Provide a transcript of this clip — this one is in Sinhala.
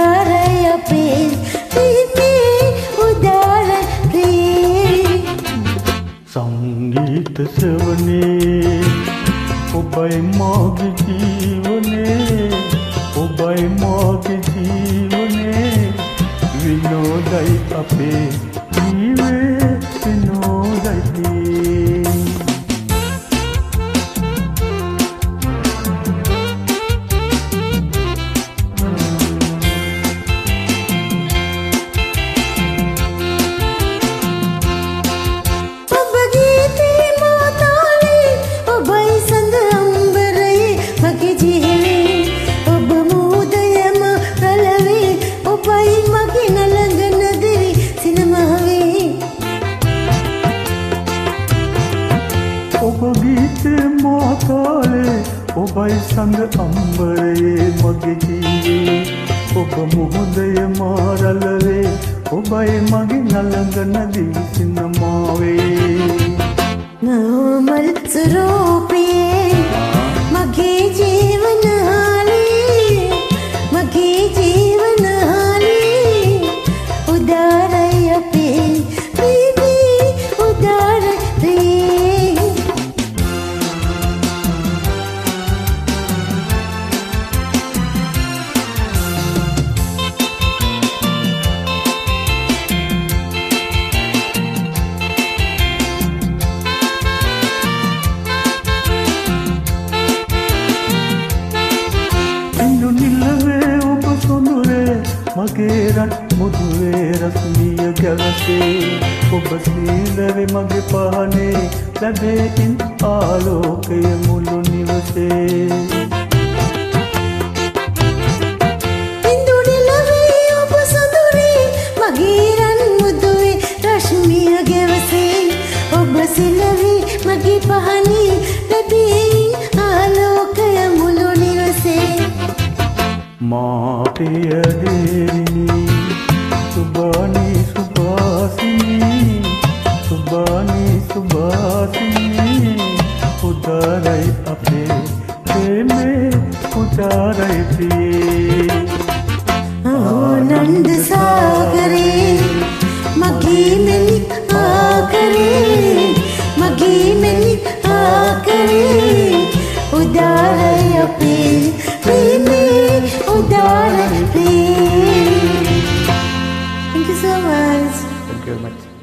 උදාරය අපේ ප්‍රීතියේ උදාර ප්‍රේ සංගීත සෙවනේ ඔබයි මාගේ ජීවනේ ඔබයි මාගේ ජීවනේ විනෝදයි අපේ ජීවේ විනෝදයි ඔබ ගීතේ මාතාලේ ඔබයි සඳ අම්බරයේ මගේ ජීවේ ඔබ මුහුදය මාරලවේ ඔබයි මගේ නලඟ නදී සිනමාවේ නෝමල් සුරූපියේ මගේ ජීවනාලේ මගේ ජීවනාලේ උදාරය අපේ ප්‍රීතියේ උදාර ප්‍රේ මගේ රන් මුදුවේ රස්නිය ගැවසේ ඔබ සීලවේ මගේ පහනේ ලැබෙයින් ආලෝකය මුළු නිවසේ ඉන්දුනිලවේ ඔබ සඳුරේ මගේ රන් මුදුවේ රශ්මිය ගැවසේ ඔබ සීලවේ මගේ පහනේ ලැබෙයින් ආලෝකය මුළු නිවසේ माँ प्रियदेवी सुबानी सुबासिनी सुबानी सुबासिनी उदारय अपे प्रेमे उदारय प्रिय आनंद सागरे मगी मिली आकरे मगी मिली आकरे उदारय अपे प्रेमे उदार प्रेम. Thank you so much. Thank you very much.